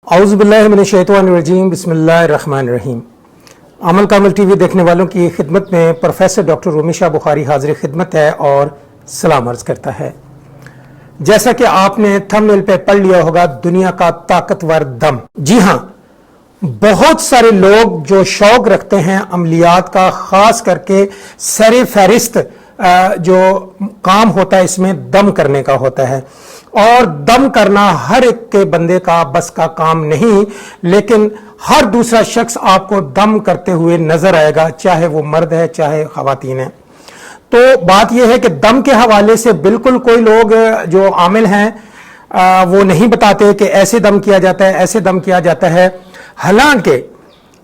औज़ुबिल्लाहिमिनश्शैतानिर्रजीम बिस्मिल्लाहिर्रहमानिर्रहीम। अमल कामल टीवी देखने वालों की खिदमत में प्रोफेसर डॉक्टर रूमी शाह बुखारी हाजिर खिदमत है और सलाम अर्ज़ करता है। जैसा कि आपने थंबनेल पे पढ़ लिया होगा, दुनिया का ताकतवर दम। जी हाँ, बहुत सारे लोग जो शौक रखते हैं अमलियात का, खास करके सर फहरिस्त जो काम होता है इसमें दम करने का होता है। और दम करना हर एक के बंदे का बस का काम नहीं, लेकिन हर दूसरा शख्स आपको दम करते हुए नजर आएगा, चाहे वो मर्द है चाहे खवातीन है। तो बात यह है कि दम के हवाले से बिल्कुल कोई लोग जो आमिल हैं वो नहीं बताते कि ऐसे दम किया जाता है, ऐसे दम किया जाता है। हालांकि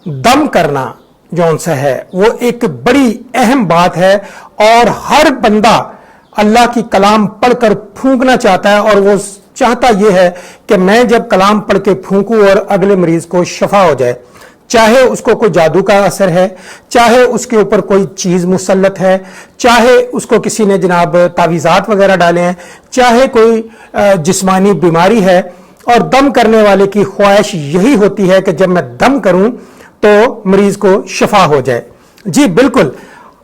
दम करना जौन सा है वो एक बड़ी अहम बात है और हर बंदा अल्लाह की कलाम पढ़कर फूंकना चाहता है, और वो चाहता यह है कि मैं जब कलाम पढ़ के फूंकूं और अगले मरीज को शफा हो जाए। चाहे उसको कोई जादू का असर है, चाहे उसके ऊपर कोई चीज मुसल्लत है, चाहे उसको किसी ने जनाब तावीज़ात वगैरह डाले हैं, चाहे कोई जिस्मानी बीमारी है। और दम करने वाले की ख्वाहिश यही होती है कि जब मैं दम करूं तो मरीज को शफा हो जाए। जी बिल्कुल,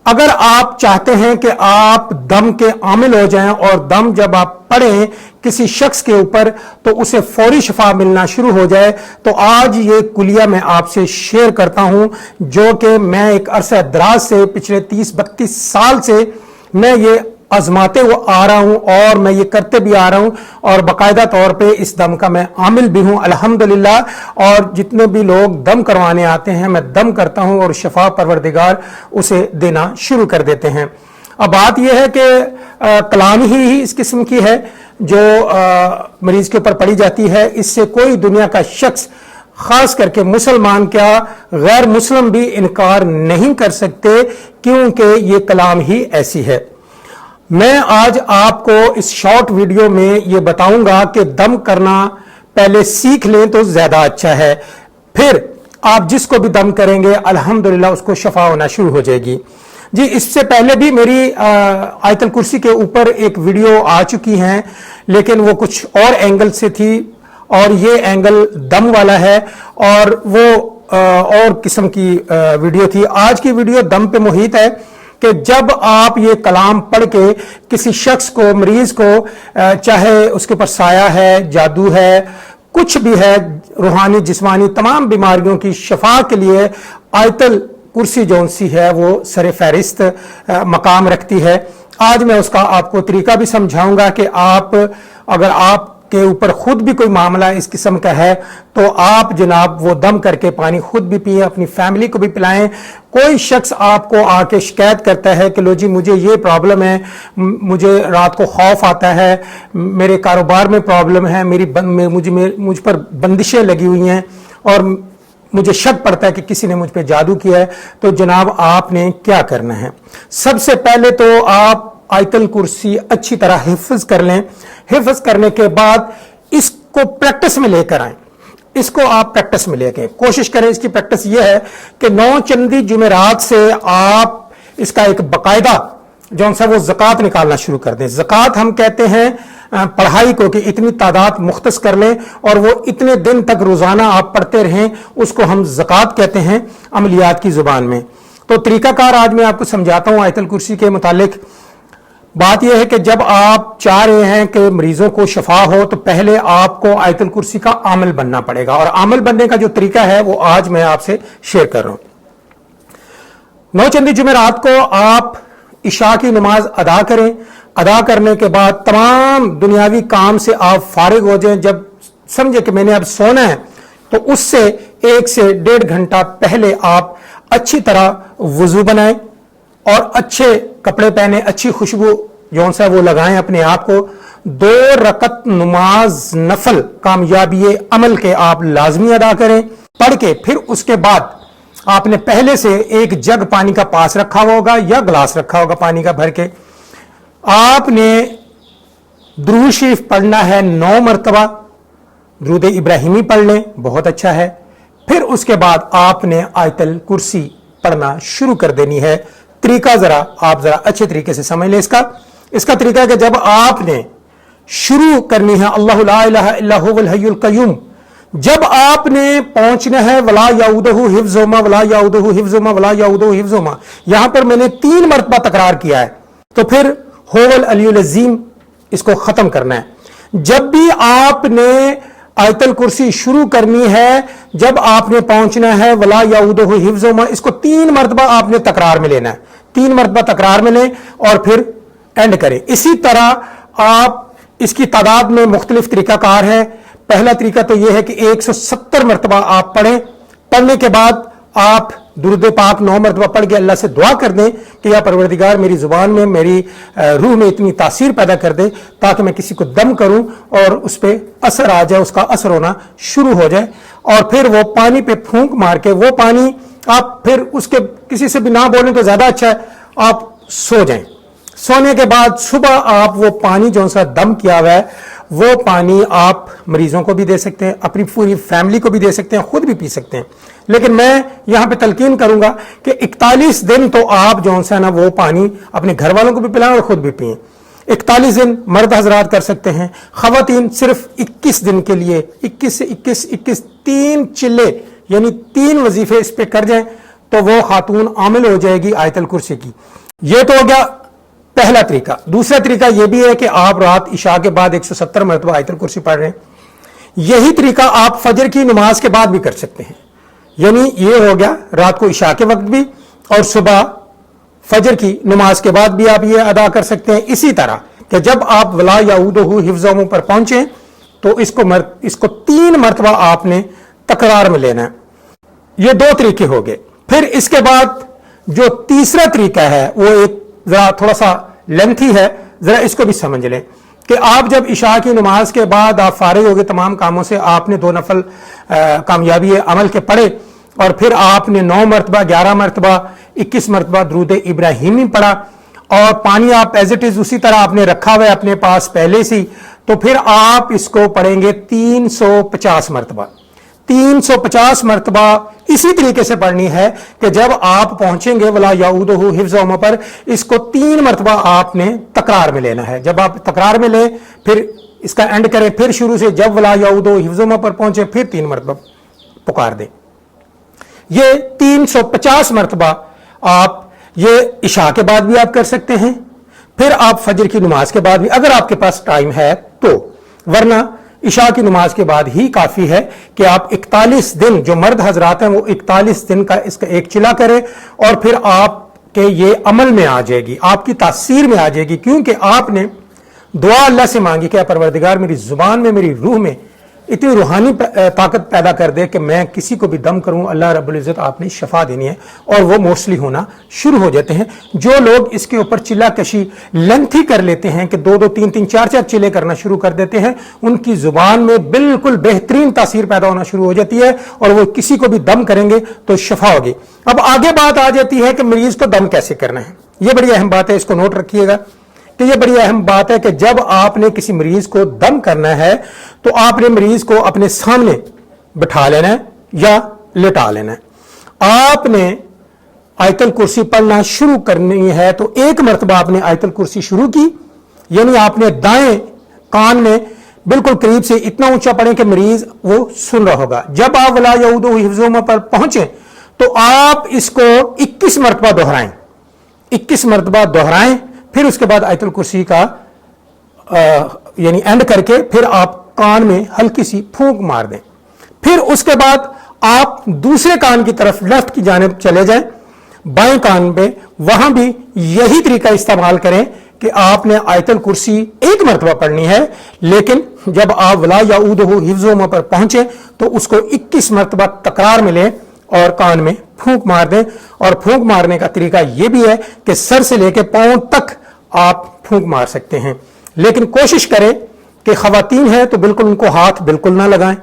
अगर आप चाहते हैं कि आप दम के आमिल हो जाएं और दम जब आप पढ़ें किसी शख्स के ऊपर तो उसे फौरी शफा मिलना शुरू हो जाए, तो आज ये कुलिया मैं आपसे शेयर करता हूं, जो कि मैं एक अरसा दराज से पिछले 30-32 साल से मैं ये आजमाते हुए आ रहा हूं और मैं ये करते भी आ रहा हूं, और बाकायदा तौर पे इस दम का मैं आमिल भी हूं अल्हम्दुलिल्लाह। और जितने भी लोग दम करवाने आते हैं मैं दम करता हूं और शफा परवरदिगार उसे देना शुरू कर देते हैं। अब बात यह है कि कलाम ही इस किस्म की है जो मरीज के ऊपर पड़ी जाती है। इससे कोई दुनिया का शख्स, खास करके मुसलमान क्या गैर मुस्लिम भी इनकार नहीं कर सकते, क्योंकि ये कलाम ही ऐसी है। मैं आज आपको इस शॉर्ट वीडियो में ये बताऊंगा कि दम करना पहले सीख लें तो ज्यादा अच्छा है, फिर आप जिसको भी दम करेंगे अल्हम्दुलिल्लाह उसको शफा होना शुरू हो जाएगी। जी, इससे पहले भी मेरी आयतल कुर्सी के ऊपर एक वीडियो आ चुकी है, लेकिन वो कुछ और एंगल से थी और ये एंगल दम वाला है, और वो और किस्म की वीडियो थी। आज की वीडियो दम पे मुहित है कि जब आप ये कलाम पढ़ के किसी शख्स को, मरीज को, चाहे उसके ऊपर साया है, जादू है, कुछ भी है, रूहानी जिस्मानी तमाम बीमारियों की शफा के लिए आयतल कुर्सी जौन सी है वो सर फहरिस्त मकाम रखती है। आज मैं उसका आपको तरीका भी समझाऊंगा कि आप, अगर आप के ऊपर खुद भी कोई मामला इस किस्म का है तो आप जनाब वो दम करके पानी खुद भी पिए, अपनी फैमिली को भी पिलाएं। कोई शख्स आपको आके शिकायत करता है कि लो जी मुझे ये प्रॉब्लम है, मुझे रात को खौफ आता है, मेरे कारोबार में प्रॉब्लम है, मुझ पर बंदिशें लगी हुई हैं और मुझे शक पड़ता है कि किसी ने मुझ पर जादू किया है, तो जनाब आपने क्या करना है? सबसे पहले तो आप आयतल कुर्सी अच्छी तरह हिफ्ज कर लें। हिफ्ज करने के बाद इसको प्रैक्टिस में लेकर आएं। इसको आप प्रैक्टिस में लेके कोशिश करें। इसकी प्रैक्टिस यह है कि 9 चंदी जुमेरात से आप इसका एक बाकायदा जौन सा वो ज़कात निकालना शुरू कर दें। ज़कात हम कहते हैं पढ़ाई को, कि इतनी तादाद मुख्तस कर लें और वो इतने दिन तक रोजाना आप पढ़ते रहें, उसको हम ज़कात कहते हैं अमलियात की जुबान में। तो तरीकाकार आज मैं आपको समझाता हूं आयतल कुर्सी के मुतालिक। बात यह है कि जब आप चाह रहे हैं कि मरीजों को शफा हो तो पहले आपको आयतल कुर्सी का आमिल बनना पड़ेगा, और आमिल बनने का जो तरीका है वो आज मैं आपसे शेयर कर रहा हूं। 9 चंदी जुमेरात को आप इशा की नमाज अदा करें। अदा करने के बाद तमाम दुनियावी काम से आप फारिग हो जाएं। जब समझे कि मैंने अब सोना है तो उससे 1 से 1.5 घंटा पहले आप अच्छी तरह वुजू बनाएं और अच्छे कपड़े पहने, अच्छी खुशबू जौन सा वो लगाएं अपने आप को। 2 रकत नमाज नफल कामयाबी अमल के आप लाजमी अदा करें। पढ़ के फिर उसके बाद आपने पहले से एक जग पानी का पास रखा होगा या गिलास रखा होगा पानी का भर के। आपने दुरूद शरीफ पढ़ना है 9 मरतबा। दुरूद इब्राहिमी पढ़ लें, बहुत अच्छा है। फिर उसके बाद आपने आयतल कुर्सी पढ़ना शुरू कर देनी है। तरीका आप जरा अच्छे तरीके से समझ लें। इसका तरीका है कि जब आपने शुरू करनी है अल्लाहु ला इलाहा इल्ला हुवल हय्युल क़य्यूम, जब आपने पहुंचना है वला याऊदहु हिफ्ज़ुहुमा वला याऊदहु हिफ्ज़ुहुमा वला याऊदहु हिफ्ज़ुहुमा, यहां पर मैंने 3 मरतबा तकरार किया है, तो फिर हुवल अलियुल अज़ीम इसको खत्म करना है। जब भी आपने आयतल कुर्सी शुरू करनी है, जब आपने पहुंचना है वला याऊदहु हिफ्ज़ुहुमा, इसको 3 मरतबा आपने तकरार में लेना है, 3 मरतबा तकरार में लें और फिर एंड करें। इसी तरह आप इसकी तादाद में मुख्तलिफ तरीकाकार है। पहला तरीका तो यह है कि 170 मरतबा आप पढ़ें, पढ़ने के बाद आप दुरूद पाक 9 मरतबा पढ़ के अल्लाह से दुआ कर दें कि या परवरदिगार मेरी जुबान में, मेरी रूह में इतनी तासीर पैदा कर दे ताकि मैं किसी को दम करूं और उस पर असर आ जाए, उसका असर होना शुरू हो जाए, और फिर वो पानी पे फूंक मार के वो पानी आप फिर उसके किसी से भी ना बोलें तो ज्यादा अच्छा है, आप सो जाएं। सोने के बाद सुबह आप वो पानी जो सा दम किया हुआ है वो पानी आप मरीजों को भी दे सकते हैं, अपनी पूरी फैमिली को भी दे सकते हैं, खुद भी पी सकते हैं। लेकिन मैं यहां पे तलकीन करूंगा कि 41 दिन तो आप जो सा ना वो पानी अपने घर वालों को भी पिलाएं और खुद भी पिए। 41 दिन मर्द हजरात कर सकते हैं, खवातीन सिर्फ 21 दिन के लिए 21 से 21 3 चिल्ले यानी 3 वजीफे इस पे कर जाएं तो वो खातून आमिल हो जाएगी आयतल कुर्सी की। ये तो हो गया पहला तरीका। दूसरा तरीका यह भी है कि आप रात इशा के बाद 170 मरतबा आयतल कुर्सी पढ़ रहे हैं। यही तरीका आप फजर की नमाज के बाद भी कर सकते हैं, यानी ये हो गया रात को इशा के वक्त भी और सुबह फजर की नमाज के बाद भी आप ये अदा कर सकते हैं। इसी तरह कि जब आप वला याऊदहु हिफ्ज़ुहुमा पर पहुंचे तो इसको 3 मरतबा आपने तकरार में लेना है। ये 2 तरीके हो गए। फिर इसके बाद जो तीसरा तरीका है वो एक जरा थोड़ा सा लेंथी है, जरा इसको भी समझ लें कि आप जब इशा की नमाज के बाद आप फारिग हो गए तमाम कामों से, आपने 2 नफल कामयाबी अमल के पढ़े और फिर आपने 9 मरतबा 11 मरतबा 21 मरतबा दुरूद इब्राहिमी पढ़ा और पानी आप एज इट इज उसी तरह आपने रखा हुआ है अपने पास पहले से, तो फिर आप इसको पढ़ेंगे 350 मरतबा। 350 मरतबा इसी तरीके से पढ़नी है कि जब आप पहुंचेंगे वला याऊदहु हिफ्ज़ुहुमा पर इसको 3 मरतबा आपने तकरार में लेना है। जब आप तकरार में लें फिर इसका एंड करें, फिर शुरू से जब वला याऊदहु हिफ्ज़ुहुमा पर पहुंचे फिर 3 मरतबा पुकार दें। ये 350 मरतबा आप ये इशा के बाद भी आप कर सकते हैं, फिर आप फजर की नमाज के बाद भी अगर आपके पास टाइम है तो, वरना इशा की नमाज के बाद ही काफी है कि आप 41 दिन जो मर्द हजरात हैं वो 41 दिन का इसका एक चिला करें और फिर आपके ये अमल में आ जाएगी, आपकी तासीर में आ जाएगी, क्योंकि आपने दुआ अल्लाह से मांगी कि परवरदिगार मेरी जुबान में, मेरी रूह में इतनी रूहानी ताकत पैदा कर दे कि मैं किसी को भी दम करूं। अल्लाह रब्बुल इज्जत आपने शफा देनी है और वो मोस्टली होना शुरू हो जाते हैं। जो लोग इसके ऊपर चिल्ला कशी लेंथी कर लेते हैं कि 2-2 3-3 4-4 चिल्ले करना शुरू कर देते हैं, उनकी जुबान में बिल्कुल बेहतरीन तासीर पैदा होना शुरू हो जाती है और वो किसी को भी दम करेंगे तो शफा होगी। अब आगे बात आ जाती है कि मरीज को दम कैसे करना है। यह बड़ी अहम बात है, इसको नोट रखिएगा कि यह बड़ी अहम बात है कि जब आपने किसी मरीज को दम करना है तो आपने मरीज को अपने सामने बिठा लेना है या लेटा लेना है। आपने आयतल कुर्सी पढ़ना शुरू करनी है तो 1 मरतबा आपने आयतल कुर्सी शुरू की, यानी आपने दाएं कान में बिल्कुल करीब से इतना ऊंचा पढ़ें कि मरीज वो सुन रहा होगा। जब आप वला याऊदहु हिफ्ज़ुहुमा पर पहुंचे तो आप इसको 21 मरतबा दोहराएं, 21 मरतबा दोहराएं, फिर उसके बाद आयतल कुर्सी का यानी एंड करके फिर आप कान में हल्की सी फूंक मार दें। फिर उसके बाद आप दूसरे कान की तरफ लेफ्ट की जानिब चले जाएं, बाएं कान पे, वहां भी यही तरीका इस्तेमाल करें कि आपने आयतल कुर्सी 1 मरतबा पढ़नी है, लेकिन जब आप वला याऊदहु हिफ्ज़ुहुमा पर पहुंचे तो उसको 21 मरतबा तकरार में लें और कान में फूंक मार दें। और फूंक मारने का तरीका यह भी है कि सर से लेकर पांव तक आप फूंक मार सकते हैं, लेकिन कोशिश करें कि खवातीन है तो बिल्कुल उनको हाथ बिल्कुल ना लगाएं।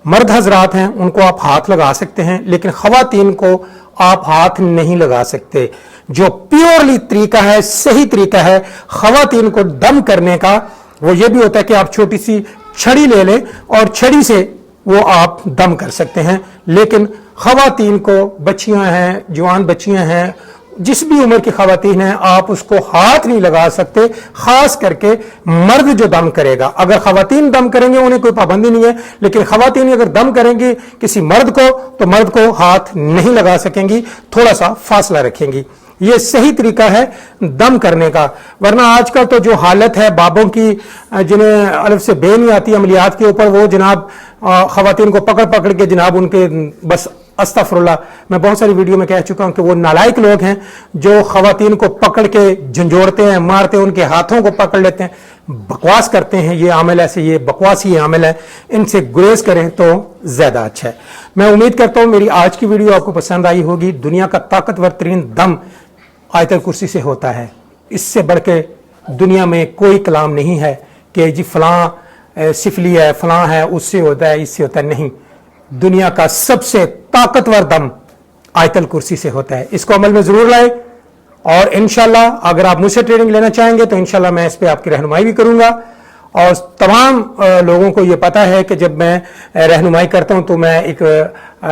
मर्द हजरात हैं उनको आप हाथ लगा सकते हैं, लेकिन खवातीन को आप हाथ नहीं लगा सकते। जो प्योरली तरीका है, सही तरीका है खवातीन को दम करने का, वो ये भी होता है कि आप छोटी सी छड़ी ले लें और छड़ी से वो आप दम कर सकते हैं। लेकिन खवातीन को, बच्चियां हैं, जवान बच्चियां हैं, जिस भी उम्र की खवातीन हैं आप उसको हाथ नहीं लगा सकते, खास करके मर्द जो दम करेगा। अगर खवातीन दम करेंगे उन्हें कोई पाबंदी नहीं है, लेकिन खवातीन अगर दम करेंगी किसी मर्द को तो मर्द को हाथ नहीं लगा सकेंगी, थोड़ा सा फासला रखेंगी। ये सही तरीका है दम करने का। वरना आजकल तो जो हालत है बाबों की, जिन्हें अलफ से बे नहीं आती अमलियात के ऊपर, वो जनाब खवातीन को पकड़ पकड़ के जनाब उनके बस अस्तगफुरुल्लाह, मैं बहुत सारी वीडियो में कह चुका हूं कि वो नालायक लोग हैं जो खवातीन को पकड़ के झंझोड़ते हैं, मारते हैं, उनके हाथों को पकड़ लेते हैं, बकवास करते हैं। ये आमिल ऐसे, ये बकवासी आमिल है, इनसे गुरेज करें तो ज्यादा अच्छा है। मैं उम्मीद करता हूं मेरी आज की वीडियो आपको पसंद आई होगी। दुनिया का ताकतवर तरीन दम आयतल कुर्सी से होता है। इससे बढ़ के दुनिया में कोई कलाम नहीं है कि जी फलां सिफली है, फलां है, उससे होता है, इससे होता है। नहीं, दुनिया का सबसे ताकतवर दम आयतल कुर्सी से होता है। इसको अमल में जरूर लाए और इंशाल्लाह अगर आप मुझसे ट्रेनिंग लेना चाहेंगे तो इंशाल्लाह मैं इस पे आपकी रहनुमाई भी करूंगा। और तमाम लोगों को ये पता है कि जब मैं रहनुमाई करता हूं तो मैं एक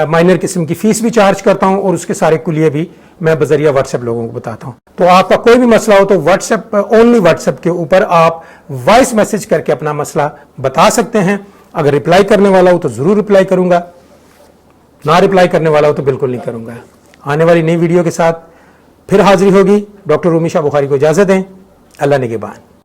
माइनर किस्म की फीस भी चार्ज करता हूं और उसके सारे कुलिये भी मैं बजरिया व्हाट्सएप लोगों को बताता हूं। तो आपका कोई भी मसला हो तो व्हाट्सएप, ओनली व्हाट्सएप के ऊपर आप वॉइस मैसेज करके अपना मसला बता सकते हैं। अगर रिप्लाई करने वाला हो तो जरूर रिप्लाई करूंगा, ना रिप्लाई करने वाला हो तो बिल्कुल नहीं करूंगा। आने वाली नई वीडियो के साथ फिर हाजिरी होगी। डॉक्टर रूमी शाह बुखारी को इजाजत दें। अल्लाह निगहबान।